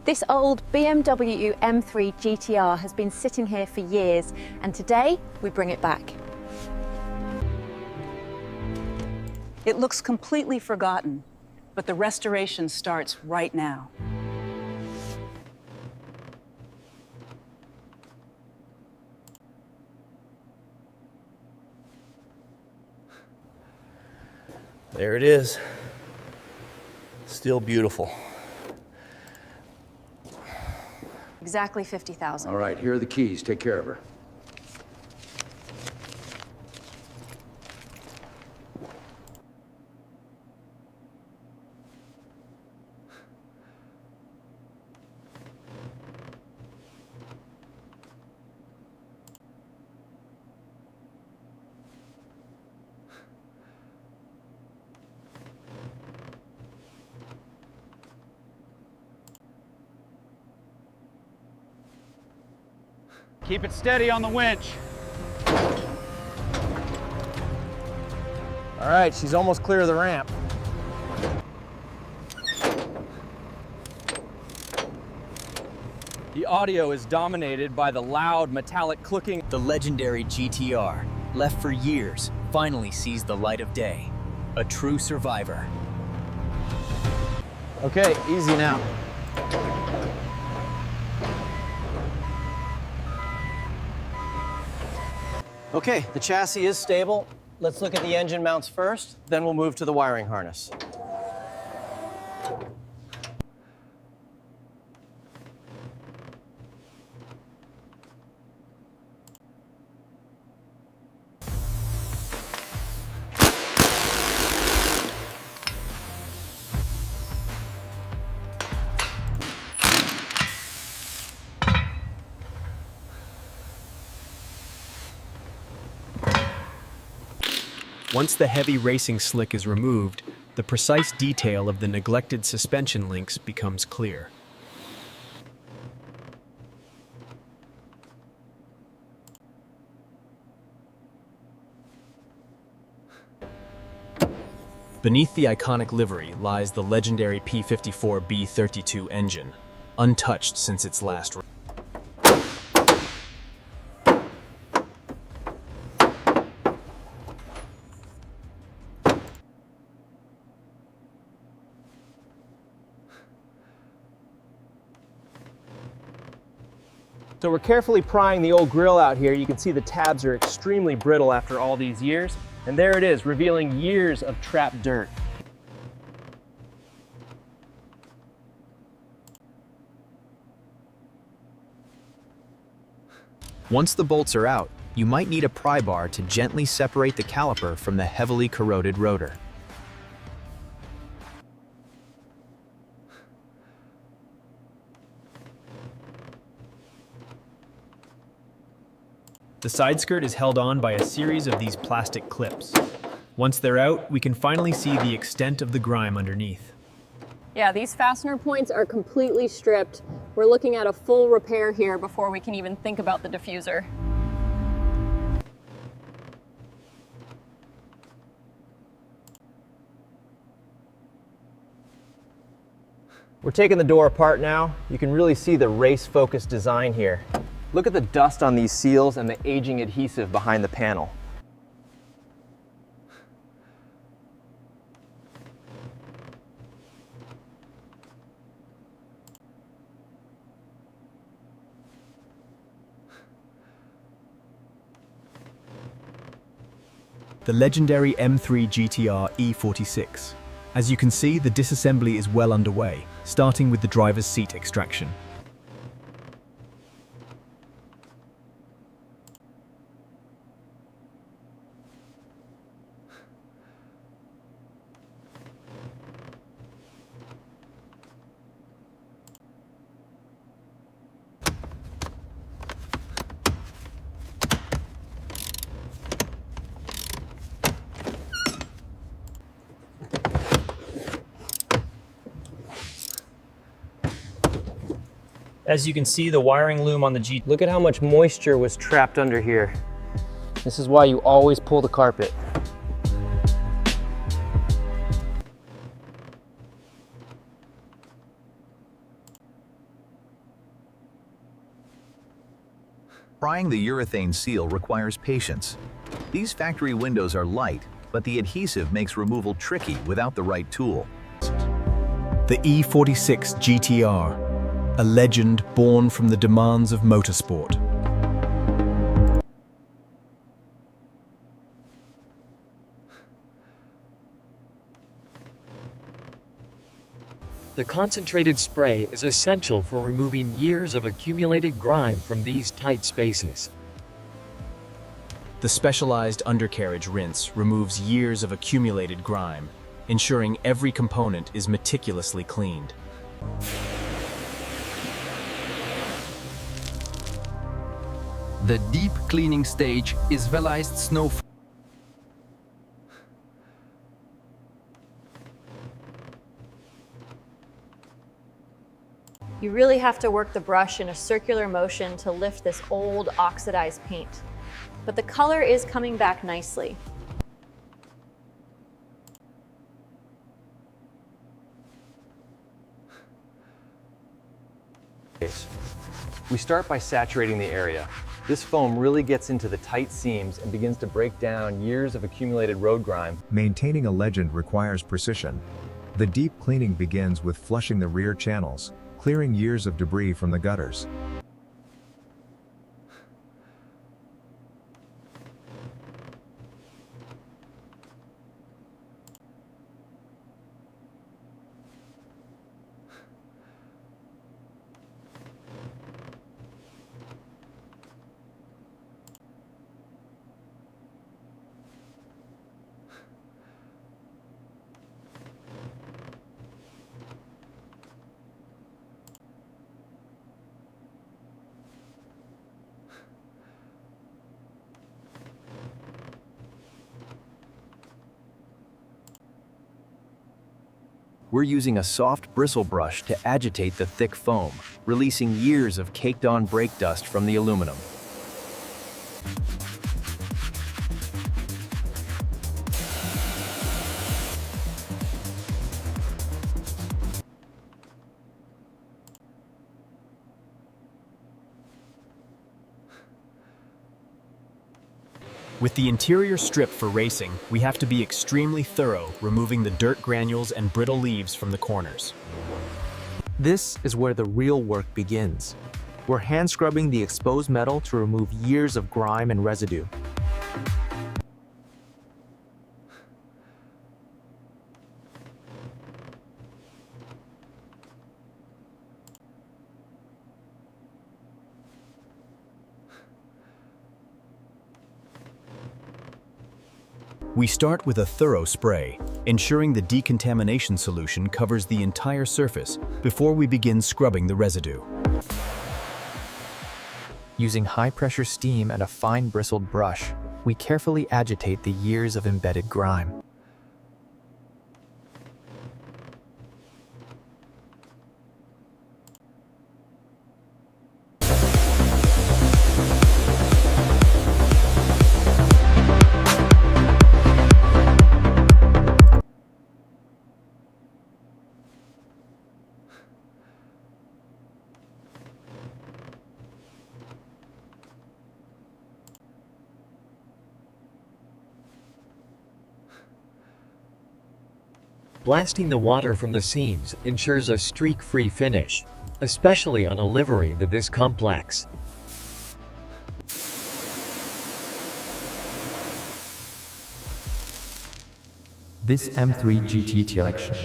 This old BMW M3 GTR has been sitting here for years, and today we bring it back. It looks completely forgotten, but the restoration starts right now. There it is. Still beautiful. Exactly 50,000. All right, here are the keys. Take care of her. Keep it steady on the winch. All right, she's almost clear of the ramp. The audio is dominated by the loud metallic clicking. The legendary GTR, left for years, finally sees the light of day. A true survivor. Okay, easy now. Okay, the chassis is stable. Let's look at the engine mounts first, then we'll move to the wiring harness. Once the heavy racing slick is removed, the precise detail of the neglected suspension links becomes clear. Beneath the iconic livery lies the legendary P54 B32 engine, untouched since its last run. So we're carefully prying the old grill out here. You can see the tabs are extremely brittle after all these years. And there it is, revealing years of trapped dirt. Once the bolts are out, you might need a pry bar to gently separate the caliper from the heavily corroded rotor. The side skirt is held on by a series of these plastic clips. Once they're out, we can finally see the extent of the grime underneath. Yeah, these fastener points are completely stripped. We're looking at a full repair here before we can even think about the diffuser. We're taking the door apart now. You can really see the race-focused design here. Look at the dust on these seals and the aging adhesive behind the panel. The legendary M3 GTR E46. As you can see, the disassembly is well underway, starting with the driver's seat extraction. As you can see, the wiring loom on the G. Look at how much moisture was trapped under here. This is why you always pull the carpet. Prying the urethane seal requires patience. These factory windows are light, but the adhesive makes removal tricky without the right tool. The E46 GTR, a legend born from the demands of motorsport. The concentrated spray is essential for removing years of accumulated grime from these tight spaces. The specialized undercarriage rinse removes years of accumulated grime, ensuring every component is meticulously cleaned. The deep cleaning stage is velized snow. You really have to work the brush in a circular motion to lift this old oxidized paint. But the color is coming back nicely. We start by saturating the area. This foam really gets into the tight seams and begins to break down years of accumulated road grime. Maintaining a legend requires precision. The deep cleaning begins with flushing the rear channels, clearing years of debris from the gutters. We're using a soft bristle brush to agitate the thick foam, releasing years of caked-on brake dust from the aluminum. With the interior stripped for racing, we have to be extremely thorough, removing the dirt granules and brittle leaves from the corners. This is where the real work begins. We're hand scrubbing the exposed metal to remove years of grime and residue. We start with a thorough spray, ensuring the decontamination solution covers the entire surface before we begin scrubbing the residue. Using high-pressure steam and a fine bristled brush, we carefully agitate the years of embedded grime. Blasting the water from the seams ensures a streak-free finish, especially on a livery this complex. This M3 GT collection.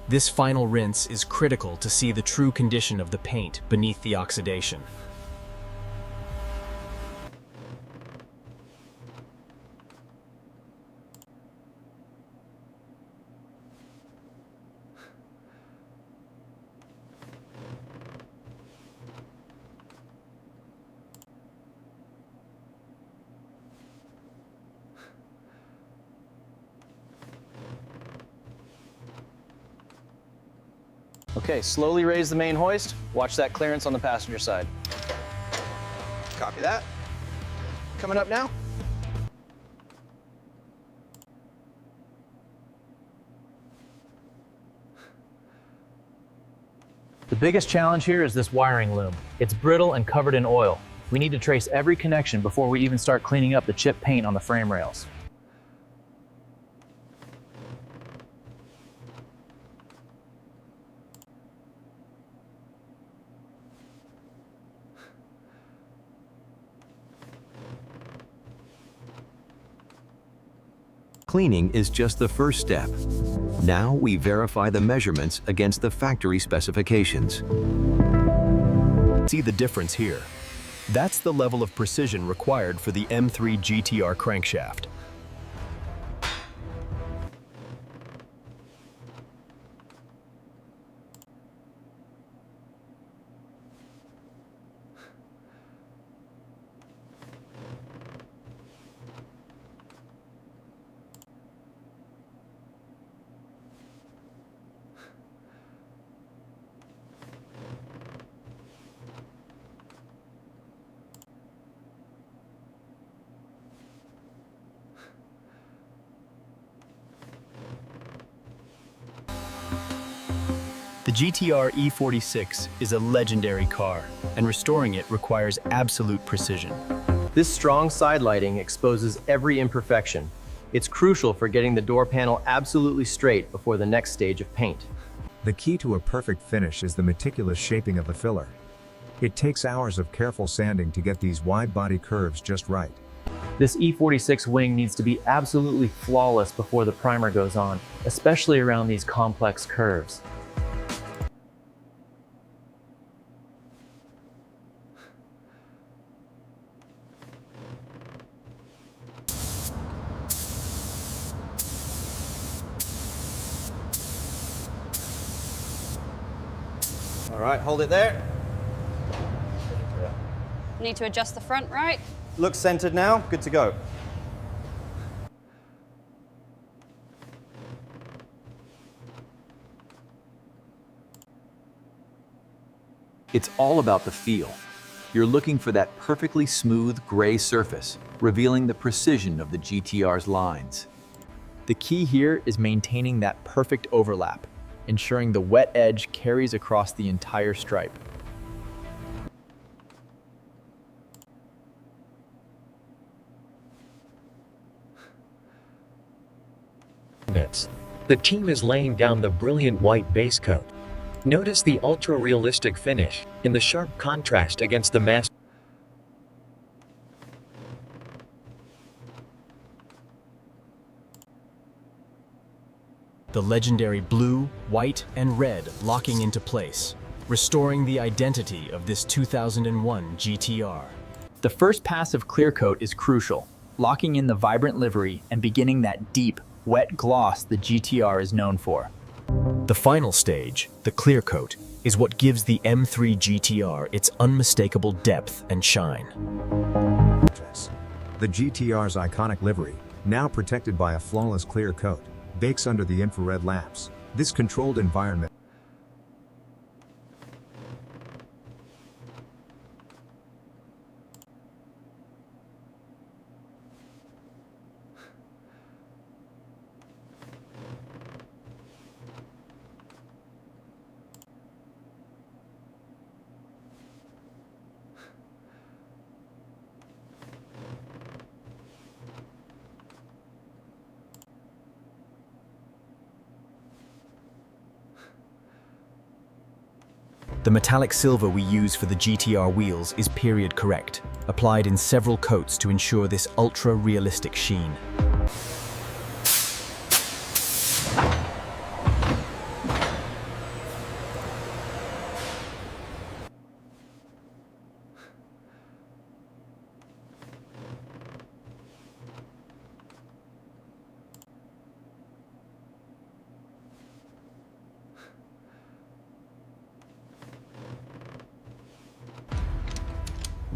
This final rinse is critical to see the true condition of the paint beneath the oxidation. Okay, slowly raise the main hoist. Watch that clearance on the passenger side. Copy that. Coming up now. The biggest challenge here is this wiring loom. It's brittle and covered in oil. We need to trace every connection before we even start cleaning up the chipped paint on the frame rails. Cleaning is just the first step. Now we verify the measurements against the factory specifications. See the difference here. That's the level of precision required for the M3 GTR crankshaft. The GTR E46 is a legendary car, and restoring it requires absolute precision. This strong side lighting exposes every imperfection. It's crucial for getting the door panel absolutely straight before the next stage of paint. The key to a perfect finish is the meticulous shaping of the filler. It takes hours of careful sanding to get these wide body curves just right. This E46 wing needs to be absolutely flawless before the primer goes on, especially around these complex curves. All right, hold it there. Need to adjust the front right. Looks centered now, good to go. It's all about the feel. You're looking for that perfectly smooth gray surface, revealing the precision of the GTR's lines. The key here is maintaining that perfect overlap, ensuring the wet edge carries across the entire stripe. The team is laying down the brilliant white base coat. Notice the ultra-realistic finish in the sharp contrast against the mass. The legendary blue, white, and red locking into place, restoring the identity of this 2001 GTR. The first pass of clear coat is crucial, locking in the vibrant livery and beginning that deep, wet gloss the GTR is known for. The final stage, the clear coat, is what gives the M3 GTR its unmistakable depth and shine. The GTR's iconic livery, now protected by a flawless clear coat, bakes under the infrared lamps. This controlled environment The metallic silver we use for the GTR wheels is period correct, applied in several coats to ensure this ultra-realistic sheen.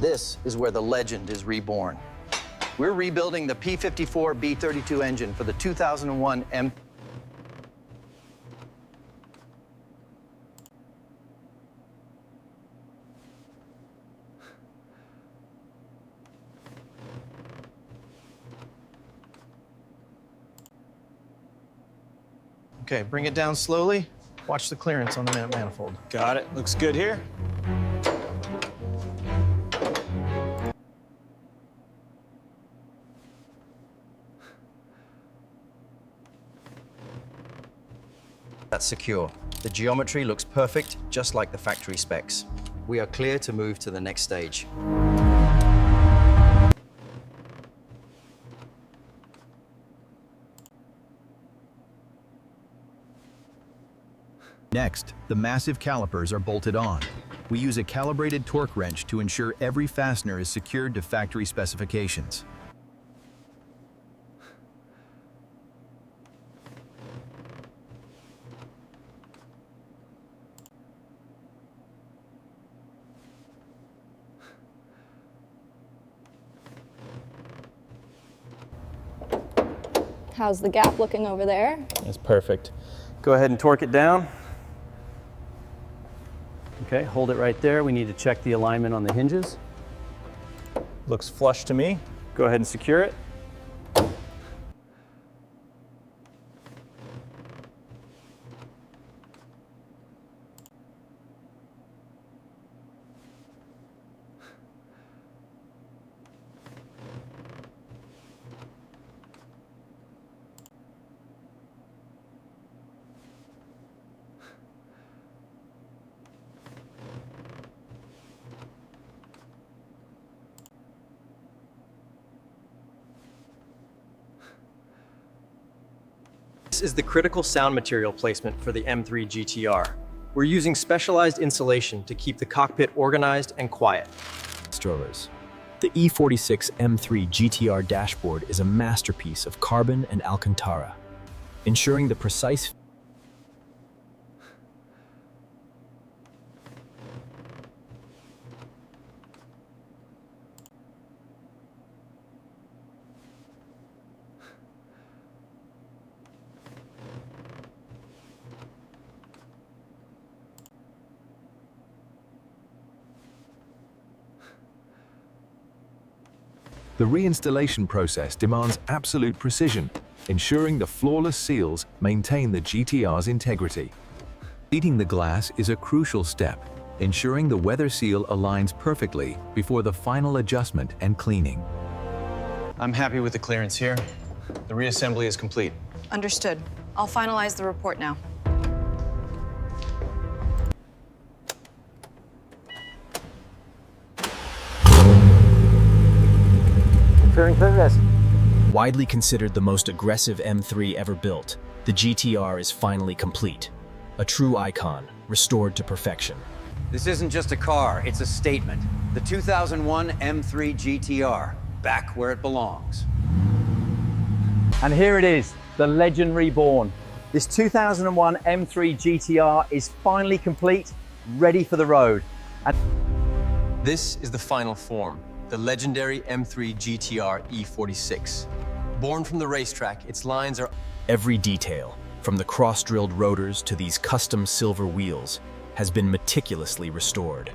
This is where the legend is reborn. We're rebuilding the P54 B32 engine for the 2001 M3. Okay, bring it down slowly. Watch the clearance on the manifold. Got it. Looks good here. That's secure. The geometry looks perfect, just like the factory specs. We are clear to move to the next stage. Next, the massive calipers are bolted on. We use a calibrated torque wrench to ensure every fastener is secured to factory specifications. How's the gap looking over there? That's perfect. Go ahead and torque it down. Okay, hold it right there. We need to check the alignment on the hinges. Looks flush to me. Go ahead and secure it. This is the critical sound material placement for the M3 GTR. We're using specialized insulation to keep the cockpit organized and quiet. Strollers. The E46 M3 GTR dashboard is a masterpiece of carbon and Alcantara, ensuring the precise The reinstallation process demands absolute precision, ensuring the flawless seals maintain the GTR's integrity. Seating the glass is a crucial step, ensuring the weather seal aligns perfectly before the final adjustment and cleaning. I'm happy with the clearance here. The reassembly is complete. Understood. I'll finalize the report now. Widely considered the most aggressive M3 ever built, the GTR is finally complete. A true icon, restored to perfection. This isn't just a car, it's a statement. The 2001 M3 GTR, back where it belongs. And here it is, the legend reborn. This 2001 M3 GTR is finally complete, ready for the road. This is the final form, the legendary M3 GTR E46. Born from the racetrack, its lines are... Every detail, from the cross-drilled rotors to these custom silver wheels, has been meticulously restored.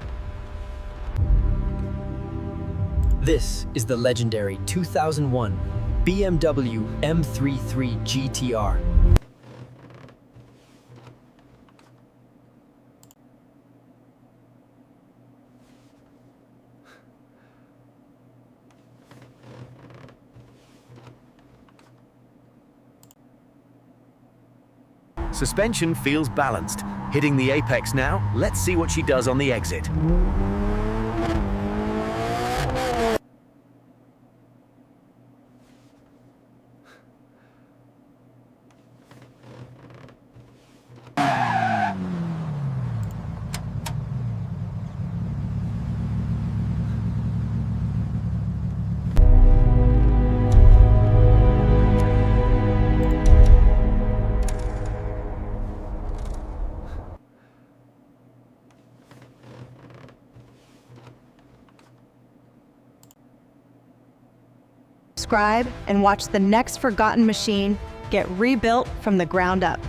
This is the legendary 2001 BMW M3 GTR. Suspension feels balanced. Hitting the apex now, let's see what she does on the exit. Subscribe and watch the next forgotten machine get rebuilt from the ground up.